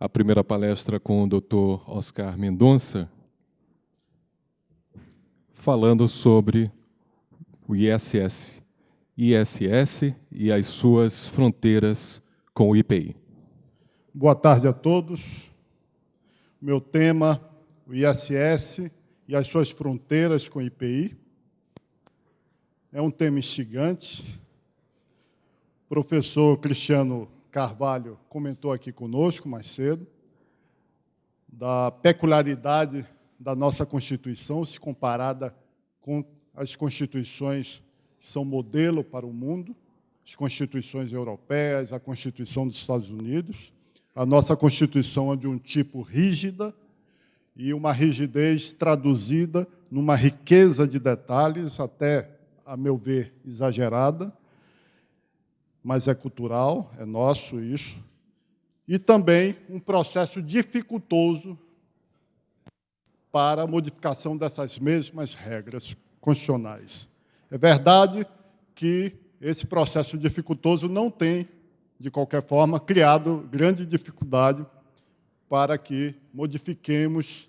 a primeira palestra com o Dr. Oscar Mendonça, falando sobre o ISS e as suas fronteiras com o IPI. Boa tarde a todos. Meu tema, o ISS e as suas fronteiras com o IPI. É um tema instigante. O professor Cristiano Carvalho comentou aqui conosco mais cedo da peculiaridade da nossa Constituição, se comparada com as constituições que são modelo para o mundo, as constituições europeias, a Constituição dos Estados Unidos. A nossa Constituição é de um tipo rígida e uma rigidez traduzida numa riqueza de detalhes, até, a meu ver, exagerada, mas é cultural, é nosso isso, e também um processo dificultoso para a modificação dessas mesmas regras constitucionais. É verdade que esse processo dificultoso não tem, de qualquer forma, criado grande dificuldade para que modifiquemos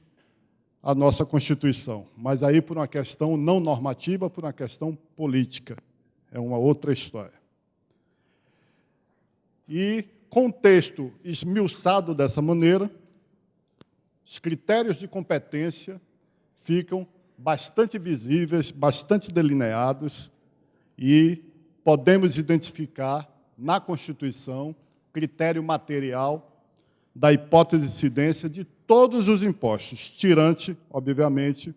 a nossa Constituição, mas aí por uma questão não normativa, por uma questão política. É uma outra história. E, com o texto esmiuçado dessa maneira, os critérios de competência ficam bastante visíveis, bastante delineados, e podemos identificar na Constituição critério material da hipótese de incidência de todos os impostos, tirante, obviamente,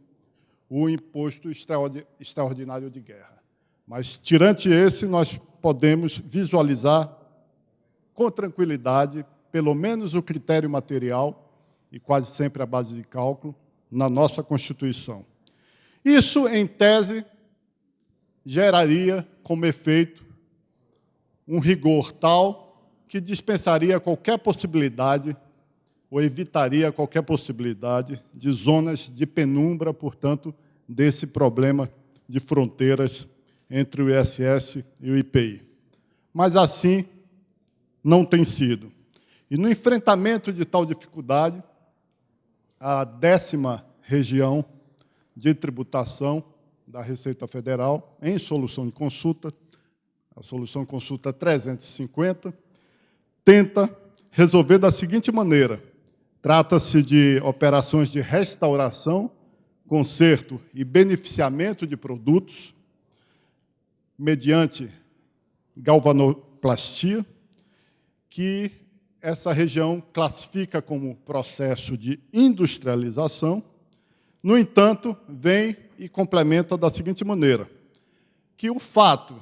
o imposto extraordinário de guerra. Mas, tirante esse, nós podemos visualizar com tranquilidade, pelo menos o critério material, e quase sempre a base de cálculo, na nossa Constituição. Isso, em tese, geraria como efeito um rigor tal que dispensaria qualquer possibilidade ou evitaria qualquer possibilidade de zonas de penumbra, portanto, desse problema de fronteiras entre o ISS e o IPI. Mas, assim, não tem sido. E, no enfrentamento de tal dificuldade, a 10ª região de tributação da Receita Federal, em solução de consulta, a solução de consulta 350, tenta resolver da seguinte maneira: trata-se de operações de restauração, conserto e beneficiamento de produtos mediante galvanoplastia, que essa região classifica como processo de industrialização. No entanto, vem e complementa da seguinte maneira, que o fato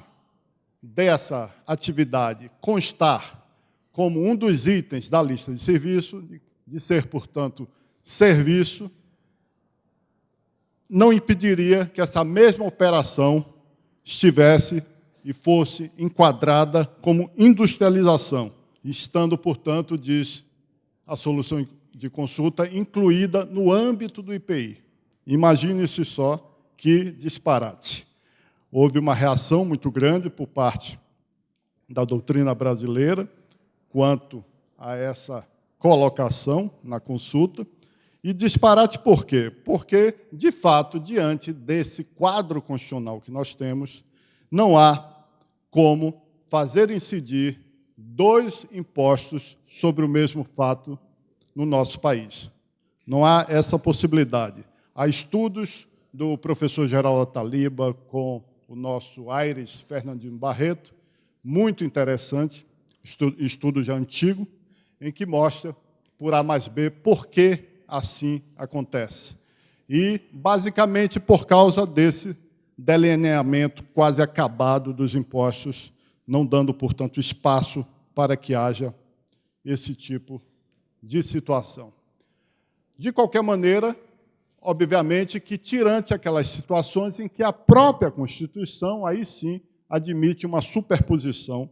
dessa atividade constar como um dos itens da lista de serviço, de ser, portanto, serviço, não impediria que essa mesma operação estivesse e fosse enquadrada como industrialização, estando, portanto, diz a solução de consulta, incluída no âmbito do IPI. Imagine-se só que disparate. Houve uma reação muito grande por parte da doutrina brasileira quanto a essa colocação na consulta. E disparate por quê? Porque, de fato, diante desse quadro constitucional que nós temos, não há como fazer incidir dois impostos sobre o mesmo fato no nosso país. Não há essa possibilidade. Há estudos do professor Geraldo Taliba com o nosso Aires Fernandino Barreto, muito interessante, estudo já antigo, em que mostra, por A mais B, por que assim acontece. E, basicamente, por causa desse delineamento quase acabado dos impostos, não dando, portanto, espaço para que haja esse tipo de situação. De qualquer maneira, obviamente que, tirante aquelas situações em que a própria Constituição, aí sim, admite uma superposição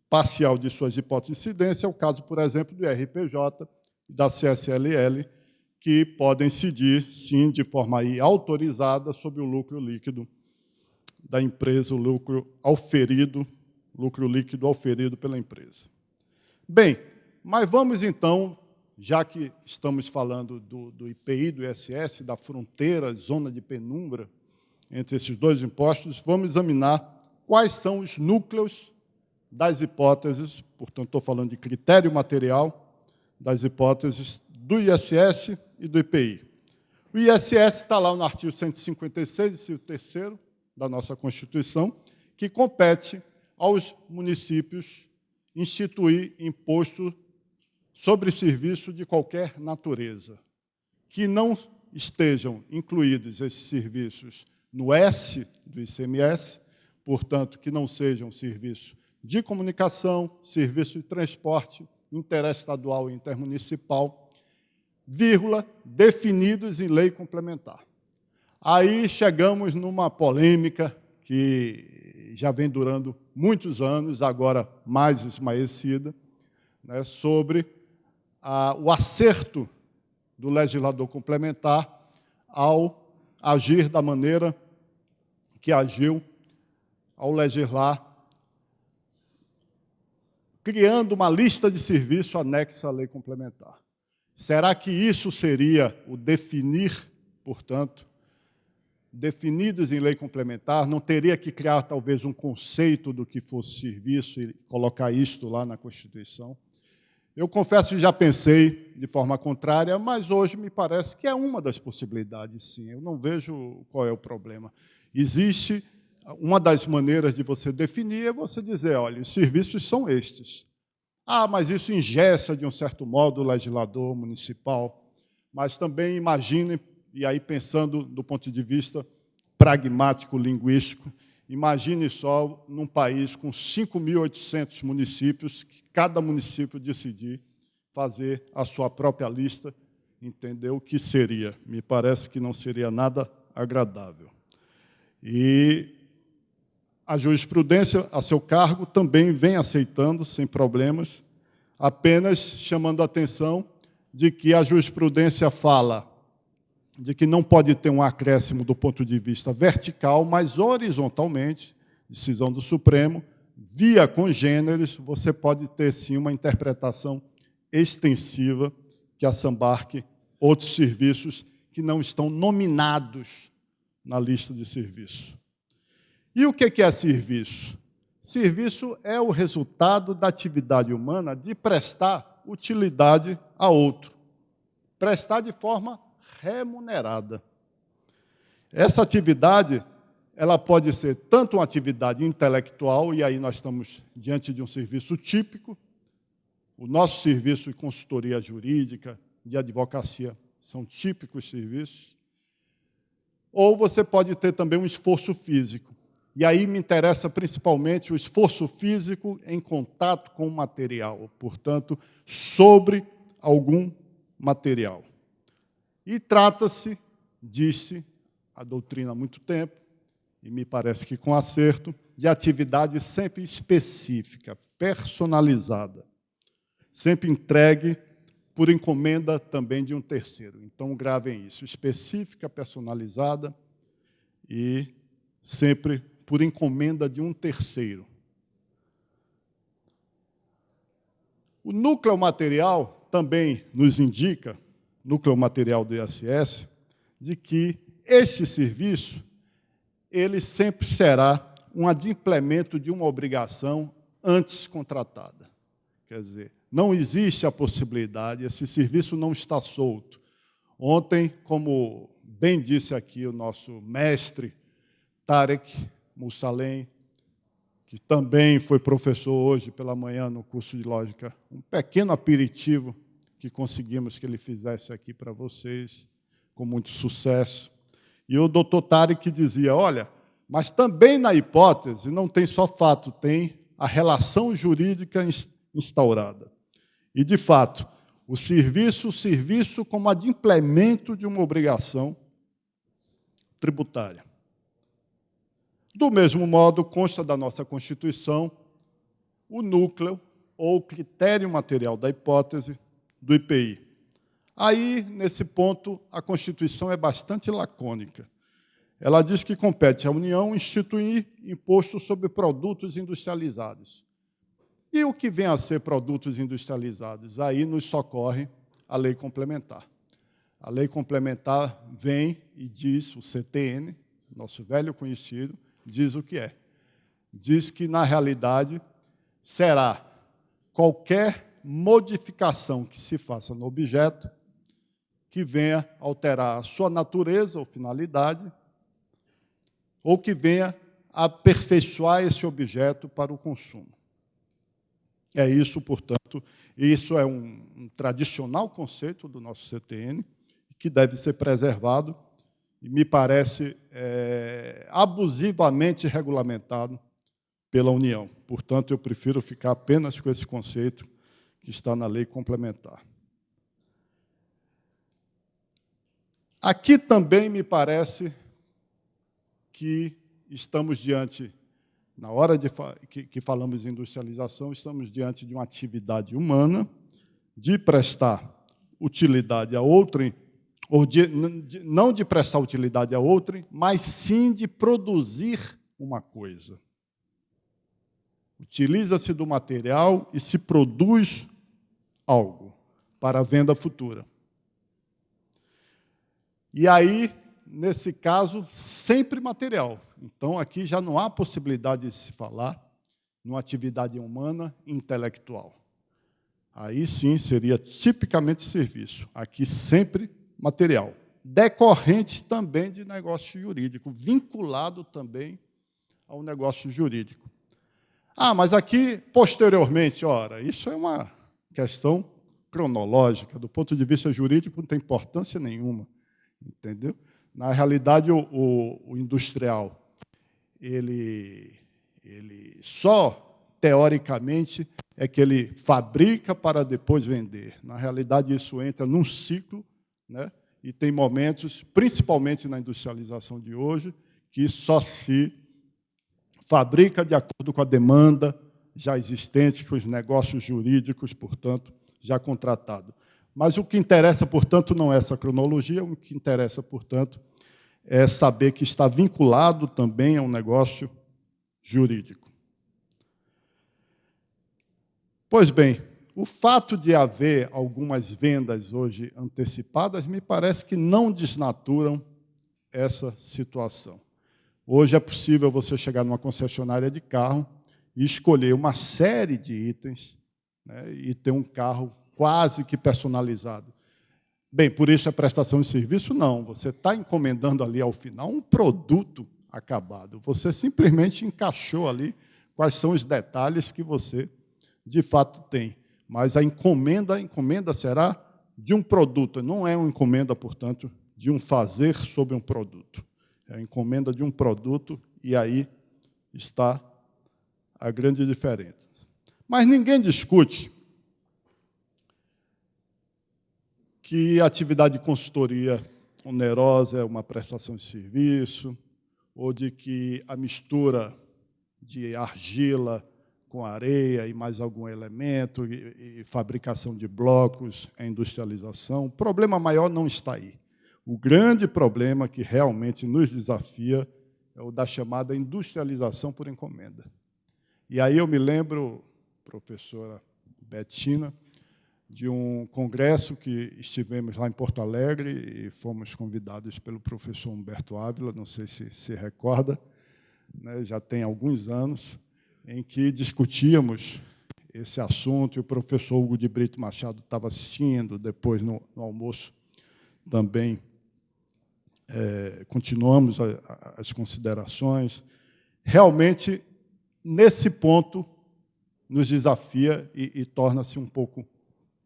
parcial de suas hipóteses de incidência, é o caso, por exemplo, do RPJ e da CSLL, que podem incidir, sim, de forma aí autorizada sobre o lucro líquido da empresa, o lucro líquido auferido pela empresa. Bem, mas vamos, então, já que estamos falando do IPI, do ISS, da fronteira, zona de penumbra entre esses dois impostos, vamos examinar quais são os núcleos das hipóteses, portanto, estou falando de critério material das hipóteses do ISS e do IPI. O ISS está lá no artigo 156, inciso 3º da nossa Constituição, que compete aos municípios instituir imposto sobre serviço de qualquer natureza, que não estejam incluídos esses serviços no S do ICMS, portanto, que não sejam serviços de comunicação, serviço de transporte interestadual e intermunicipal, vírgula, definidos em lei complementar. Aí chegamos numa polêmica que já vem durando muitos anos, agora mais esmaecida, né, sobre o acerto do legislador complementar ao agir da maneira que agiu ao legislar, criando uma lista de serviços anexa à lei complementar. Será que isso seria o definir, portanto, definidos em lei complementar? Não teria que criar, talvez, um conceito do que fosse serviço e colocar isto lá na Constituição? Eu confesso que já pensei de forma contrária, mas hoje me parece que é uma das possibilidades, sim. Eu não vejo qual é o problema. Existe uma das maneiras de você definir, é você dizer, olha, os serviços são estes. Ah, mas isso engessa, de um certo modo, o legislador municipal. Mas também imagine, e aí pensando do ponto de vista pragmático, linguístico, imagine só num país com 5.800 municípios, que cada município decidir fazer a sua própria lista, entender o que seria. Me parece que não seria nada agradável. E a jurisprudência, a seu cargo, também vem aceitando, sem problemas, apenas chamando a atenção de que a jurisprudência fala de que não pode ter um acréscimo do ponto de vista vertical, mas horizontalmente, decisão do Supremo, via congêneres, você pode ter, sim, uma interpretação extensiva que assambarque outros serviços que não estão nominados na lista de serviços. E o que é serviço? Serviço é o resultado da atividade humana de prestar utilidade a outro. Prestar de forma remunerada. Essa atividade, ela pode ser tanto uma atividade intelectual, e aí nós estamos diante de um serviço típico. O nosso serviço de consultoria jurídica, de advocacia, são típicos serviços. Ou você pode ter também um esforço físico. E aí me interessa principalmente o esforço físico em contato com o material, portanto, sobre algum material. E trata-se, disse a doutrina há muito tempo, e me parece que com acerto, de atividade sempre específica, personalizada, sempre entregue por encomenda também de um terceiro. Então, gravem isso, específica, personalizada e sempre por encomenda de um terceiro. O núcleo material também nos indica, núcleo material do ISS, de que este serviço ele sempre será um adimplemento de uma obrigação antes contratada. Quer dizer, não existe a possibilidade, esse serviço não está solto. Ontem, como bem disse aqui o nosso mestre, Tarek Mussalem, que também foi professor hoje pela manhã no curso de Lógica, um pequeno aperitivo que conseguimos que ele fizesse aqui para vocês, com muito sucesso. E o doutor Tarek dizia, olha, mas também na hipótese não tem só fato, tem a relação jurídica instaurada. E, de fato, o serviço como adimplemento de uma obrigação tributária. Do mesmo modo, consta da nossa Constituição o núcleo ou critério material da hipótese do IPI. Aí, nesse ponto, a Constituição é bastante lacônica. Ela diz que compete à União instituir imposto sobre produtos industrializados. E o que vem a ser produtos industrializados? Aí nos socorre a lei complementar. A lei complementar vem e diz, o CTN, nosso velho conhecido, diz o que é. Diz que, na realidade, será qualquer modificação que se faça no objeto que venha alterar a sua natureza ou finalidade, ou que venha aperfeiçoar esse objeto para o consumo. É isso, portanto, isso é um tradicional conceito do nosso CTN, que deve ser preservado e me parece abusivamente regulamentado pela União. Portanto, eu prefiro ficar apenas com esse conceito que está na lei complementar. Aqui também me parece que estamos diante, na hora que falamos em industrialização, estamos diante de uma atividade humana de prestar utilidade a outrem, não de prestar utilidade a outrem, mas sim de produzir uma coisa. Utiliza-se do material e se produz algo para a venda futura. E aí, nesse caso, sempre material. Então, aqui já não há possibilidade de se falar numa atividade humana intelectual. Aí sim seria tipicamente serviço. Aqui sempre material. Decorrente também de negócio jurídico, vinculado também ao negócio jurídico. Ah, mas aqui, posteriormente, ora, isso é uma questão cronológica. Do ponto de vista jurídico, não tem importância nenhuma. Entendeu? Na realidade, o industrial, ele só, teoricamente, é que ele fabrica para depois vender. Na realidade, isso entra num ciclo, né? E tem momentos, principalmente na industrialização de hoje, que só se fabrica de acordo com a demanda já existente, com os negócios jurídicos, portanto, já contratados. Mas o que interessa, portanto, não é essa cronologia, o que interessa, portanto, é saber que está vinculado também a um negócio jurídico. Pois bem, o fato de haver algumas vendas hoje antecipadas me parece que não desnaturam essa situação. Hoje é possível você chegar numa concessionária de carro e escolher uma série de itens, né, e ter um carro quase que personalizado. Bem, por isso é prestação de serviço? Não. Você está encomendando ali, ao final, um produto acabado. Você simplesmente encaixou ali quais são os detalhes que você, de fato, tem. Mas a encomenda será de um produto. Não é uma encomenda, portanto, de um fazer sobre um produto. É a encomenda de um produto, e aí está a grande diferença. Mas ninguém discute que a atividade de consultoria onerosa é uma prestação de serviço, ou de que a mistura de argila com areia e mais algum elemento, e fabricação de blocos, é industrialização. O problema maior não está aí. O grande problema que realmente nos desafia é o da chamada industrialização por encomenda. E aí eu me lembro, professora Betina, de um congresso que estivemos lá em Porto Alegre e fomos convidados pelo professor Humberto Ávila, não sei se se recorda, né, já tem alguns anos, em que discutíamos esse assunto, e o professor Hugo de Brito Machado estava assistindo, depois, no almoço, também continuamos as considerações. Realmente, nesse ponto, nos desafia e torna-se um pouco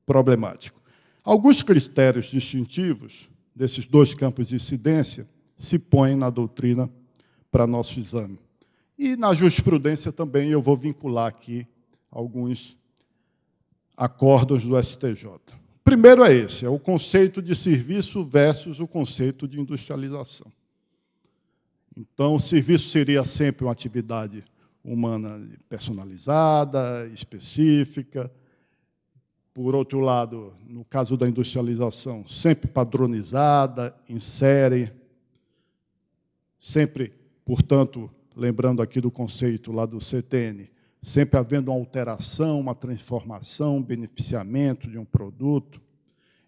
problemático. Alguns critérios distintivos desses dois campos de incidência se põem na doutrina para nosso exame. E na jurisprudência também eu vou vincular aqui alguns acórdãos do STJ. O primeiro é esse, é o conceito de serviço versus o conceito de industrialização. Então, o serviço seria sempre uma atividade humana personalizada, específica. Por outro lado, no caso da industrialização, sempre padronizada, em série, sempre, portanto, lembrando aqui do conceito lá do CTN, sempre havendo uma alteração, uma transformação, um beneficiamento de um produto.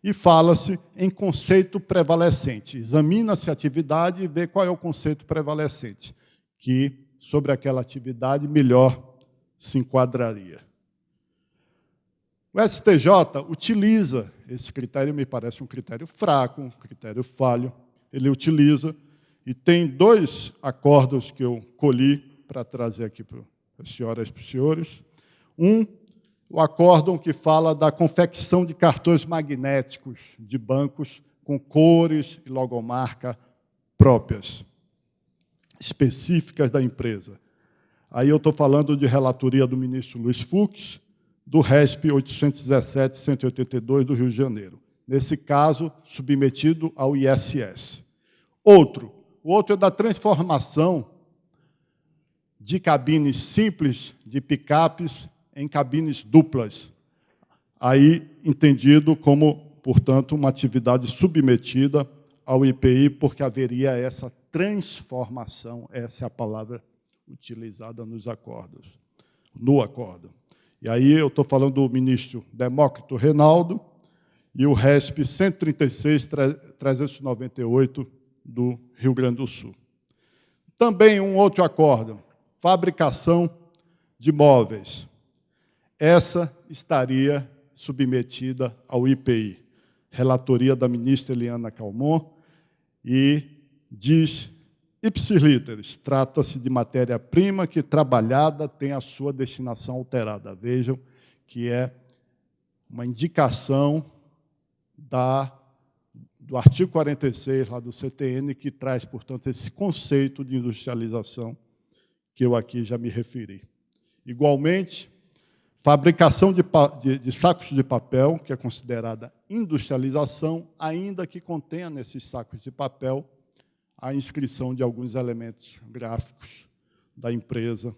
e fala-se em conceito prevalecente. Examina-se a atividade e vê qual é o conceito prevalecente, que sobre aquela atividade melhor se enquadraria. O STJ utiliza esse critério, me parece um critério fraco, um critério falho, ele utiliza, e tem 2 acordos que eu colhi para trazer aqui para as senhoras e para os senhores. O acórdão que fala da confecção de cartões magnéticos de bancos com cores e logomarca próprias, específicas da empresa. Aí eu estou falando de relatoria do ministro Luiz Fux, do RESP 817-182 do Rio de Janeiro. Nesse caso, submetido ao ISS. O outro é da transformação de cabines simples de picapes em cabines duplas. Aí, entendido como, portanto, uma atividade submetida ao IPI, porque haveria essa transformação, essa é a palavra utilizada nos acordos, no acórdão. E aí eu estou falando do ministro Demócrito Reinaldo e o RESP 136-398 do Rio Grande do Sul. Também um outro acórdão, fabricação de móveis. Essa estaria submetida ao IPI, relatoria da ministra Eliana Calmon, e diz, ipsis literis, trata-se de matéria-prima que, trabalhada, tem a sua destinação alterada. Vejam que é uma indicação do artigo 46, lá do CTN, que traz, portanto, esse conceito de industrialização que eu aqui já me referi. Igualmente, fabricação de sacos de papel, que é considerada industrialização, ainda que contenha nesses sacos de papel a inscrição de alguns elementos gráficos da empresa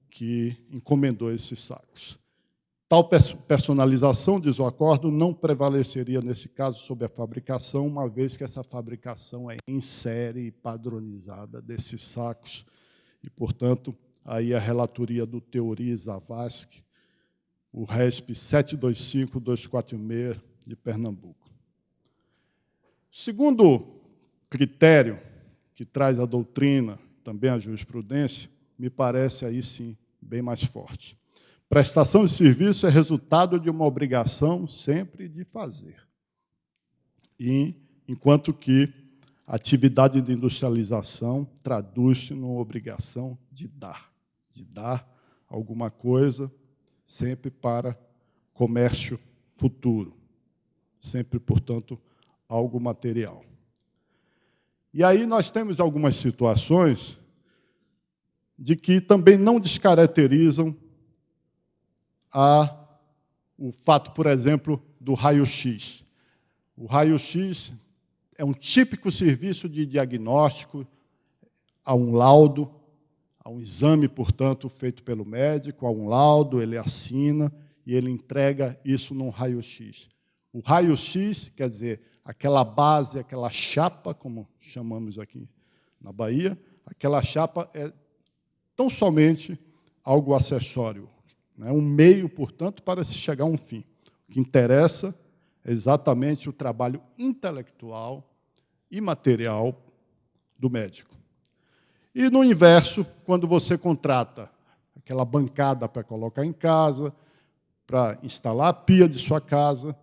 que encomendou esses sacos. Tal personalização, diz o acórdão, não prevaleceria, nesse caso, sobre a fabricação, uma vez que essa fabricação é em série padronizada desses sacos, e, portanto, aí a relatoria do Teori Zavascki, o RESP 725-246 de Pernambuco. Segundo critério que traz a doutrina, também a jurisprudência, me parece aí sim bem mais forte. Prestação de serviço é resultado de uma obrigação sempre de fazer. E, enquanto que a atividade de industrialização traduz-se numa obrigação de dar alguma coisa, sempre para comércio futuro, sempre, portanto, algo material. E aí nós temos algumas situações de que também não descaracterizam o fato, por exemplo, do raio-x. O raio-x é um típico serviço de diagnóstico, a um laudo, a um exame, portanto, feito pelo médico, a um laudo, ele assina e ele entrega isso num raio-x. O raio-x, quer dizer, aquela base, aquela chapa, como chamamos aqui na Bahia, aquela chapa é tão somente algo acessório, é um meio, portanto, para se chegar a um fim. O que interessa é exatamente o trabalho intelectual e material do médico. E, no inverso, quando você contrata aquela bancada para colocar em casa, para instalar a pia de sua casa,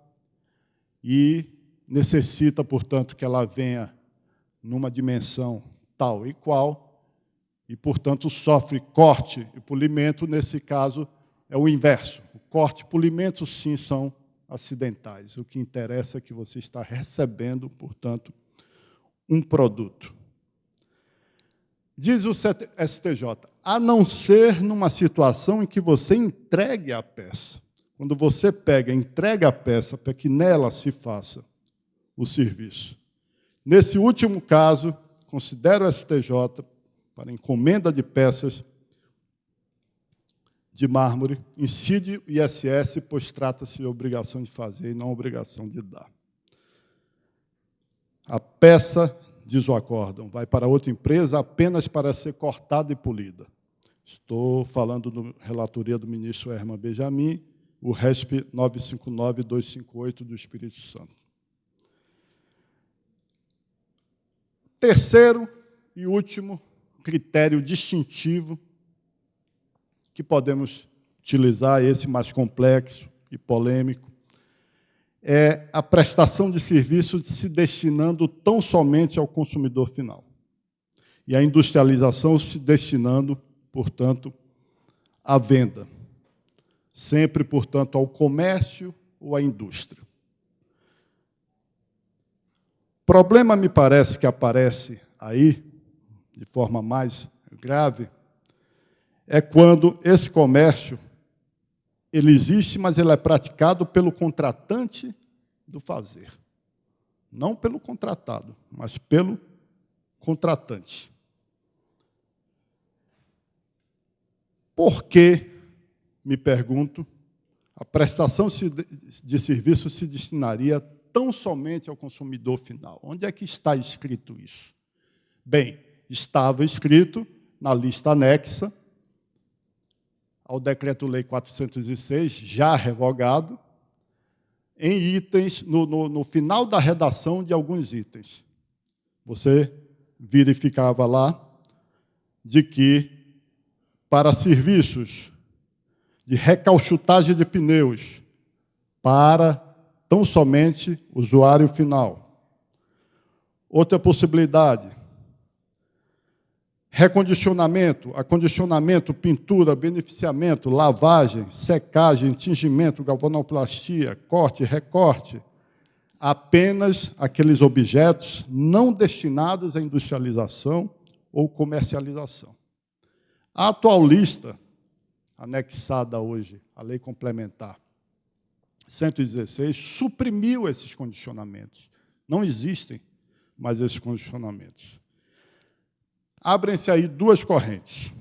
e necessita, portanto, que ela venha numa dimensão tal e qual, e, portanto, sofre corte e polimento, nesse caso, é o inverso. O corte e polimento, sim, são acidentais. O que interessa é que você está recebendo, portanto, um produto. Diz o STJ, a não ser numa situação em que você entregue a peça. Quando você pega e entrega a peça para que nela se faça o serviço. Nesse último caso, considero o STJ, para encomenda de peças de mármore, incide o ISS, pois trata-se de obrigação de fazer e não obrigação de dar. A peça, diz o acórdão, vai para outra empresa apenas para ser cortada e polida. Estou falando da relatoria do ministro Herman Benjamin, o RESP 959-258 do Espírito Santo. Terceiro e último critério distintivo que podemos utilizar, esse mais complexo e polêmico, é a prestação de serviço se destinando tão somente ao consumidor final. E a industrialização se destinando, portanto, à venda. Sempre, portanto, ao comércio ou à indústria. O problema, me parece, que aparece aí, de forma mais grave, é quando esse comércio ele existe, mas ele é praticado pelo contratante do fazer. Não pelo contratado, mas pelo contratante. Por que, me pergunto, a prestação de serviço se destinaria tão somente ao consumidor final? Onde é que está escrito isso? Bem, estava escrito na lista anexa ao Decreto-Lei 406, já revogado, em itens, no final da redação de alguns itens. Você verificava lá de que, para serviços de recauchutagem de pneus, para tão somente usuário final. Outra possibilidade, recondicionamento, acondicionamento, pintura, beneficiamento, lavagem, secagem, tingimento, galvanoplastia, corte, recorte, apenas aqueles objetos não destinados à industrialização ou comercialização. A atual lista, anexada hoje à Lei Complementar 116, suprimiu esses condicionamentos. Não existem mais esses condicionamentos. Abrem-se aí duas correntes.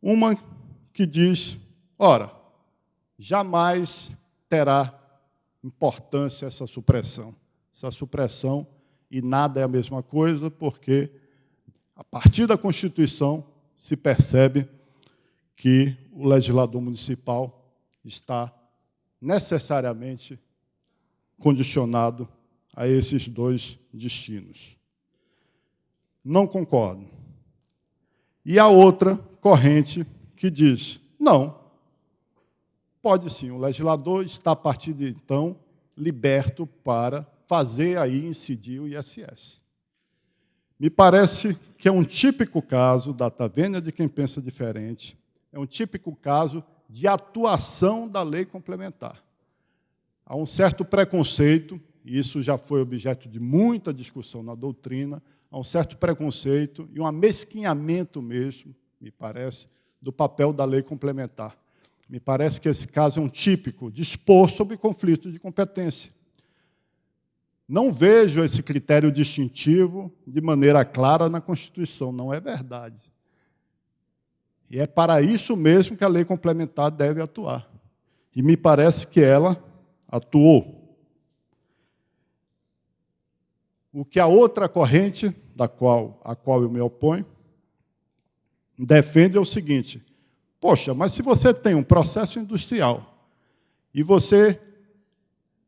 Uma que diz, ora, jamais terá importância essa supressão. Essa supressão, e nada é a mesma coisa, porque, a partir da Constituição, se percebe que o legislador municipal está necessariamente condicionado a esses dois destinos. Não concordo. E a outra corrente que diz, não, pode sim, o legislador está, a partir de então, liberto para fazer aí incidir o ISS. Me parece que é um típico caso da vênia de quem pensa diferente, é um típico caso de atuação da lei complementar. Há um certo preconceito, e isso já foi objeto de muita discussão na doutrina, há um certo preconceito e um amesquinhamento mesmo, me parece, do papel da lei complementar. Me parece que esse caso é um típico de expor sobre conflito de competência. Não vejo esse critério distintivo de maneira clara na Constituição, não é verdade. E é para isso mesmo que a lei complementar deve atuar. E me parece que ela atuou. O que a outra corrente, a qual eu me oponho, defende é o seguinte, poxa, mas se você tem um processo industrial e você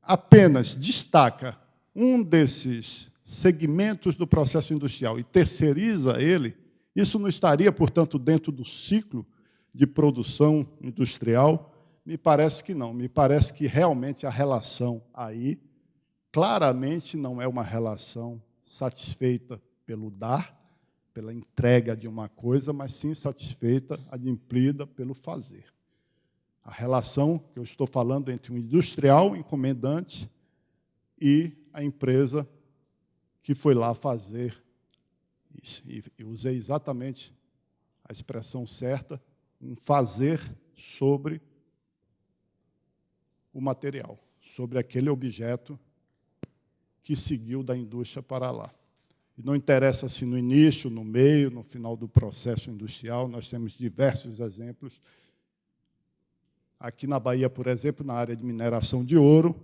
apenas destaca um desses segmentos do processo industrial e terceiriza ele, isso não estaria, portanto, dentro do ciclo de produção industrial? Me parece que não. Me parece que realmente a relação aí claramente não é uma relação satisfeita pelo dar, pela entrega de uma coisa, mas sim satisfeita, adimplida pelo fazer. A relação que eu estou falando entre o industrial encomendante e a empresa que foi lá fazer isso. E usei exatamente a expressão certa, um fazer sobre o material, sobre aquele objeto que seguiu da indústria para lá. E não interessa se no início, no meio, no final do processo industrial, nós temos diversos exemplos. Aqui na Bahia, por exemplo, na área de mineração de ouro,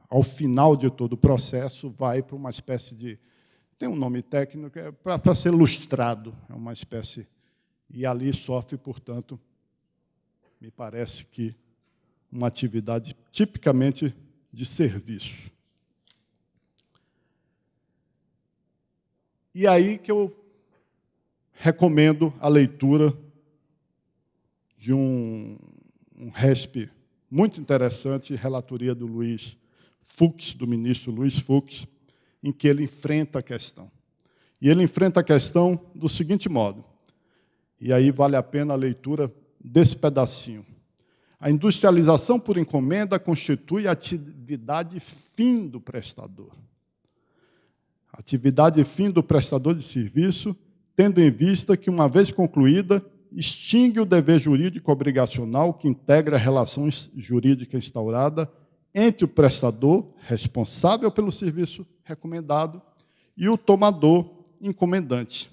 ao final de todo o processo, vai para uma espécie de... Tem um nome técnico, é para ser lustrado, é uma espécie... E ali sofre, portanto, me parece que uma atividade tipicamente de serviço. E aí que eu recomendo a leitura de um RESP muito interessante, relatoria do Luiz Fux, do ministro Luiz Fux, em que ele enfrenta a questão. E ele enfrenta a questão do seguinte modo, e aí vale a pena a leitura desse pedacinho. A industrialização por encomenda constitui a atividade fim do prestador. Atividade fim do prestador de serviço, tendo em vista que, uma vez concluída, extingue o dever jurídico obrigacional que integra a relação jurídica instaurada entre o prestador, responsável pelo serviço recomendado, e o tomador, encomendante.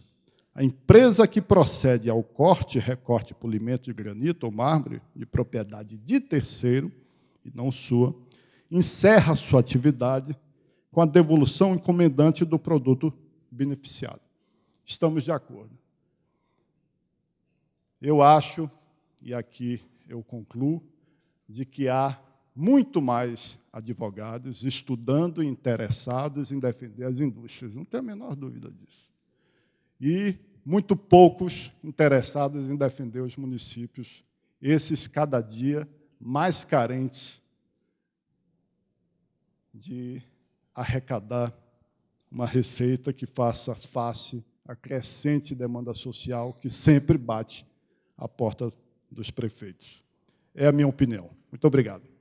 A empresa que procede ao corte, recorte, polimento de granito ou mármore, de propriedade de terceiro, e não sua, encerra sua atividade com a devolução encomendante do produto beneficiado. Estamos de acordo. Eu acho, e aqui eu concluo, de que há muito mais advogados estudando e interessados em defender as indústrias, não tenho a menor dúvida disso. E muito poucos interessados em defender os municípios, esses cada dia mais carentes de arrecadar uma receita que faça face à crescente demanda social que sempre bate à porta dos prefeitos. É a minha opinião. Muito obrigado.